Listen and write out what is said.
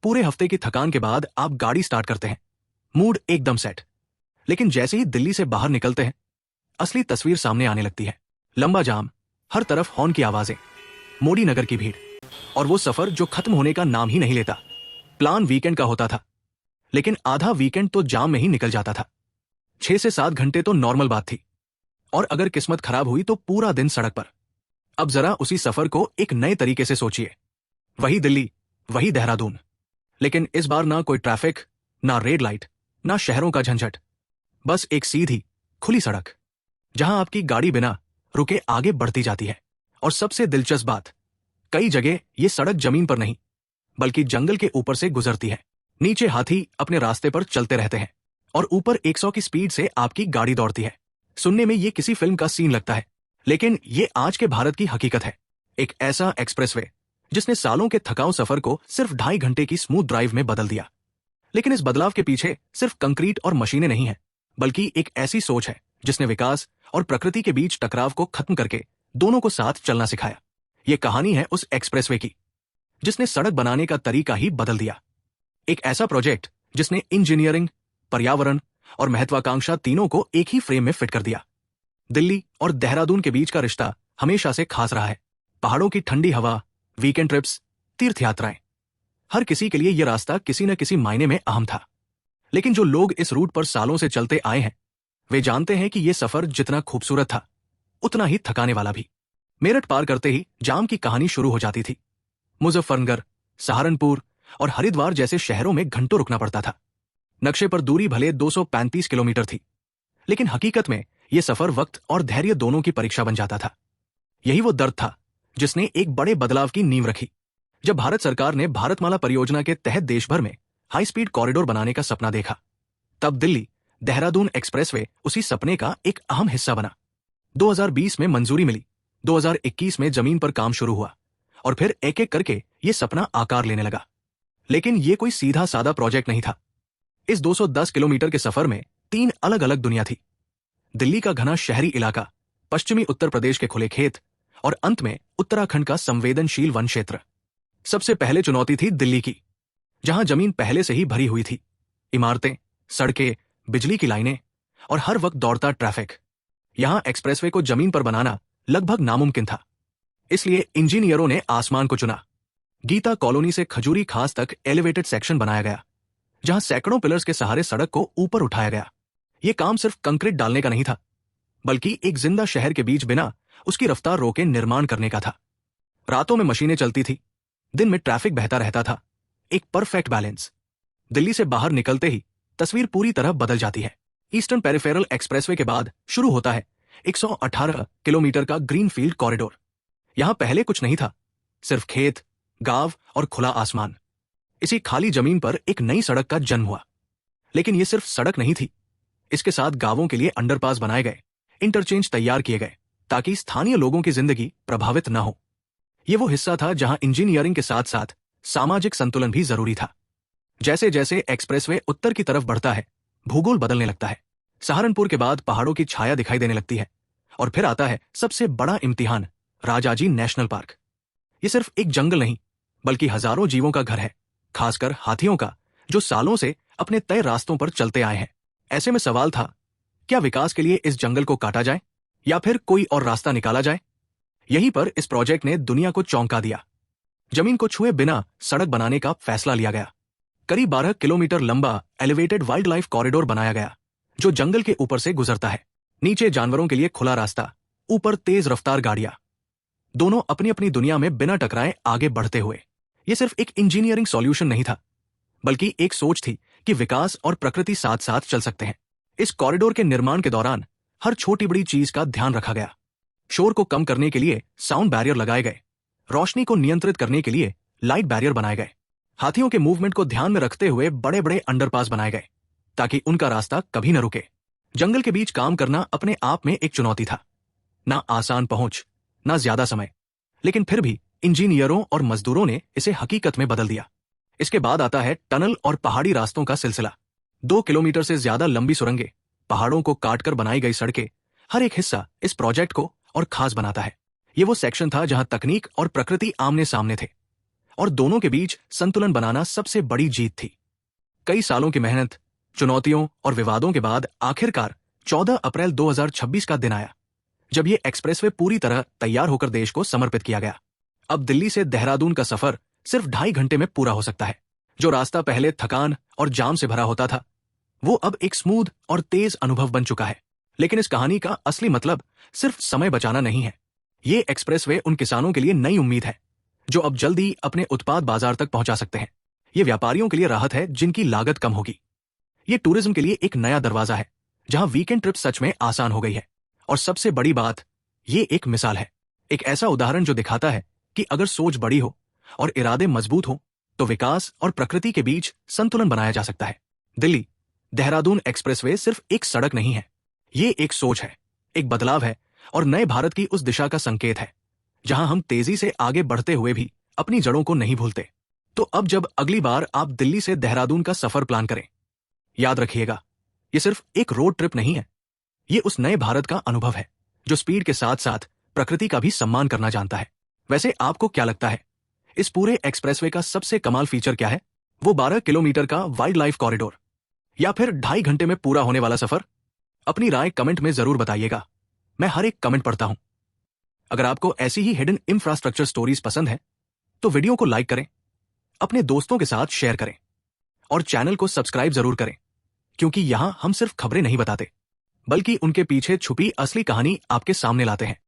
पूरे हफ्ते की थकान के बाद आप गाड़ी स्टार्ट करते हैं, मूड एकदम सेट। लेकिन जैसे ही दिल्ली से बाहर निकलते हैं, असली तस्वीर सामने आने लगती है। लंबा जाम, हर तरफ हॉर्न की आवाजें, मोदी नगर की भीड़, और वो सफर जो खत्म होने का नाम ही नहीं लेता। प्लान वीकेंड का होता था, लेकिन आधा वीकेंड तो जाम में ही निकल जाता था। 6 से 7 घंटे तो नॉर्मल बात थी, और अगर किस्मत खराब हुई तो पूरा दिन सड़क पर। अब जरा उसी सफर को एक नए तरीके से सोचिए। वही दिल्ली, वही देहरादून, लेकिन इस बार ना कोई ट्रैफिक, ना रेड लाइट, ना शहरों का झंझट। बस एक सीधी खुली सड़क, जहां आपकी गाड़ी बिना रुके आगे बढ़ती जाती है। और सबसे दिलचस्प बात, कई जगह ये सड़क जमीन पर नहीं, बल्कि जंगल के ऊपर से गुजरती है। नीचे हाथी अपने रास्ते पर चलते रहते हैं, और ऊपर 100 की स्पीड से आपकी गाड़ी दौड़ती है। सुनने में ये किसी फिल्म का सीन लगता है, लेकिन ये आज के भारत की हकीकत है। एक ऐसा एक्सप्रेसवे जिसने सालों के थकाऊ सफर को सिर्फ 2.5 घंटे की स्मूथ ड्राइव में बदल दिया। लेकिन इस बदलाव के पीछे सिर्फ कंक्रीट और मशीनें नहीं हैं, बल्कि एक ऐसी सोच है जिसने विकास और प्रकृति के बीच टकराव को खत्म करके दोनों को साथ चलना सिखाया। ये कहानी है उस एक्सप्रेसवे की, जिसने सड़क बनाने का तरीका ही बदल दिया। एक ऐसा प्रोजेक्ट जिसने इंजीनियरिंग, पर्यावरण और महत्वाकांक्षा तीनों को एक ही फ्रेम में फिट कर दिया। दिल्ली और देहरादून के बीच का रिश्ता हमेशा से खास रहा है। पहाड़ों की ठंडी हवा, वीकेंड ट्रिप्स, तीर्थ यात्राएं, हर किसी के लिए यह रास्ता किसी न किसी मायने में अहम था। लेकिन जो लोग इस रूट पर सालों से चलते आए हैं, वे जानते हैं कि यह सफर जितना खूबसूरत था, उतना ही थकाने वाला भी। मेरठ पार करते ही जाम की कहानी शुरू हो जाती थी। मुजफ्फरनगर, सहारनपुर और हरिद्वार जैसे शहरों में घंटों रुकना पड़ता था। नक्शे पर दूरी भले 235 किलोमीटर थी, लेकिन हकीकत में यह सफर वक्त और धैर्य दोनों की परीक्षा बन जाता था। यही वो दर्द था जिसने एक बड़े बदलाव की नींव रखी। जब भारत सरकार ने भारतमाला परियोजना के तहत देश भर में हाई स्पीड कॉरिडोर बनाने का सपना देखा, तब दिल्ली देहरादून एक्सप्रेसवे उसी सपने का एक अहम हिस्सा बना। 2020 में मंजूरी मिली, 2021 में जमीन पर काम शुरू हुआ, और फिर एक एक करके ये सपना आकार लेने लगा। लेकिन ये कोई सीधा सादा प्रोजेक्ट नहीं था। इस 210 किलोमीटर के सफर में 3 अलग अलग दुनिया थी। दिल्ली का घना शहरी इलाका, पश्चिमी उत्तर प्रदेश के खुले खेत, और अंत में उत्तराखंड का संवेदनशील वन क्षेत्र। सबसे पहले चुनौती थी दिल्ली की, जहां जमीन पहले से ही भरी हुई थी। इमारतें, सड़कें, बिजली की लाइनें और हर वक्त दौड़ता ट्रैफिक। यहां एक्सप्रेसवे को जमीन पर बनाना लगभग नामुमकिन था। इसलिए इंजीनियरों ने आसमान को चुना। गीता कॉलोनी से खजूरी खास तक एलिवेटेड सेक्शन बनाया गया, जहां सैकड़ों पिलर्स के सहारे सड़क को ऊपर उठाया गया। यह काम सिर्फ कंक्रीट डालने का नहीं था, बल्कि एक जिंदा शहर के बीच बिना उसकी रफ्तार रोके निर्माण करने का था। रातों में मशीनें चलती थी, दिन में ट्रैफिक बहता रहता था। एक परफेक्ट बैलेंस। दिल्ली से बाहर निकलते ही तस्वीर पूरी तरह बदल जाती है। ईस्टर्न पेरिफेरल एक्सप्रेसवे के बाद शुरू होता है 118 किलोमीटर का ग्रीनफील्ड कॉरिडोर। यहां पहले कुछ नहीं था, सिर्फ खेत, गांव और खुला आसमान। इसी खाली जमीन पर एक नई सड़क का जन्म हुआ। लेकिन यह सिर्फ सड़क नहीं थी, इसके साथ गांवों के लिए अंडरपास बनाए गए, इंटरचेंज तैयार किए गए, ताकि स्थानीय लोगों की जिंदगी प्रभावित न हो। यह वो हिस्सा था जहां इंजीनियरिंग के साथ साथ सामाजिक संतुलन भी जरूरी था। जैसे जैसे एक्सप्रेसवे उत्तर की तरफ बढ़ता है, भूगोल बदलने लगता है। सहारनपुर के बाद पहाड़ों की छाया दिखाई देने लगती है, और फिर आता है सबसे बड़ा इम्तिहान, राजाजी नेशनल पार्क। यह सिर्फ एक जंगल नहीं, बल्कि हजारों जीवों का घर है, खासकर हाथियों का, जो सालों से अपने तय रास्तों पर चलते आए हैं। ऐसे में सवाल था, क्या विकास के लिए इस जंगल को काटा जाए, या फिर कोई और रास्ता निकाला जाए? यहीं पर इस प्रोजेक्ट ने दुनिया को चौंका दिया। जमीन को छुए बिना सड़क बनाने का फैसला लिया गया। करीब 12 किलोमीटर लंबा एलिवेटेड वाइल्ड लाइफ कॉरिडोर बनाया गया, जो जंगल के ऊपर से गुजरता है। नीचे जानवरों के लिए खुला रास्ता, ऊपर तेज रफ्तार गाड़ियां, दोनों अपनी अपनी दुनिया में बिना टकराए आगे बढ़ते हुए। यह सिर्फ एक इंजीनियरिंग सॉल्यूशन नहीं था, बल्कि एक सोच थी कि विकास और प्रकृति साथ साथ चल सकते हैं। इस कॉरिडोर के निर्माण के दौरान हर छोटी बड़ी चीज का ध्यान रखा गया। शोर को कम करने के लिए साउंड बैरियर लगाए गए, रोशनी को नियंत्रित करने के लिए लाइट बैरियर बनाए गए, हाथियों के मूवमेंट को ध्यान में रखते हुए बड़े बड़े अंडरपास बनाए गए, ताकि उनका रास्ता कभी न रुके। जंगल के बीच काम करना अपने आप में एक चुनौती था। ना आसान पहुंच, ना ज्यादा समय, लेकिन फिर भी इंजीनियरों और मजदूरों ने इसे हकीकत में बदल दिया। इसके बाद आता है टनल और पहाड़ी रास्तों का सिलसिला। 2 किलोमीटर से ज्यादा लंबी सुरंगें, पहाड़ों को काटकर बनाई गई सड़कें, हर एक हिस्सा इस प्रोजेक्ट को और खास बनाता है। ये वो सेक्शन था जहां तकनीक और प्रकृति आमने सामने थे, और दोनों के बीच संतुलन बनाना सबसे बड़ी जीत थी। कई सालों की मेहनत, चुनौतियों और विवादों के बाद आखिरकार 14 अप्रैल 2026 का दिन आया, जब यह एक्सप्रेसवे पूरी तरह तैयार होकर देश को समर्पित किया गया। अब दिल्ली से देहरादून का सफर सिर्फ 2.5 घंटे में पूरा हो सकता है। जो रास्ता पहले थकान और जाम से भरा होता था, वो अब एक स्मूथ और तेज अनुभव बन चुका है। लेकिन इस कहानी का असली मतलब सिर्फ समय बचाना नहीं है। ये एक्सप्रेसवे उन किसानों के लिए नई उम्मीद है जो अब जल्दी अपने उत्पाद बाजार तक पहुंचा सकते हैं। ये व्यापारियों के लिए राहत है जिनकी लागत कम होगी। ये टूरिज्म के लिए एक नया दरवाजा है जहां वीकेंड ट्रिप सच में आसान हो गई है। और सबसे बड़ी बात, ये एक मिसाल है, एक ऐसा उदाहरण जो दिखाता है कि अगर सोच बड़ी हो और इरादे मजबूत हो तो विकास और प्रकृति के बीच संतुलन बनाया जा सकता है। दिल्ली देहरादून एक्सप्रेसवे सिर्फ एक सड़क नहीं है, ये एक सोच है, एक बदलाव है और नए भारत की उस दिशा का संकेत है जहां हम तेजी से आगे बढ़ते हुए भी अपनी जड़ों को नहीं भूलते। तो अब जब अगली बार आप दिल्ली से देहरादून का सफर प्लान करें, याद रखिएगा, ये सिर्फ एक रोड ट्रिप नहीं है, ये उस नए भारत का अनुभव है जो स्पीड के साथ साथ प्रकृति का भी सम्मान करना जानता है। वैसे आपको क्या लगता है, इस पूरे एक्सप्रेसवे का सबसे कमाल फीचर क्या है? वो 12 किलोमीटर का वाइल्ड लाइफ कॉरिडोर या फिर 2.5 घंटे में पूरा होने वाला सफर? अपनी राय कमेंट में जरूर बताइएगा, मैं हर एक कमेंट पढ़ता हूं। अगर आपको ऐसी ही हिडन इंफ्रास्ट्रक्चर स्टोरीज पसंद है तो वीडियो को लाइक करें, अपने दोस्तों के साथ शेयर करें और चैनल को सब्सक्राइब जरूर करें, क्योंकि यहां हम सिर्फ खबरें नहीं बताते बल्कि उनके पीछे छुपी असली कहानी आपके सामने लाते हैं।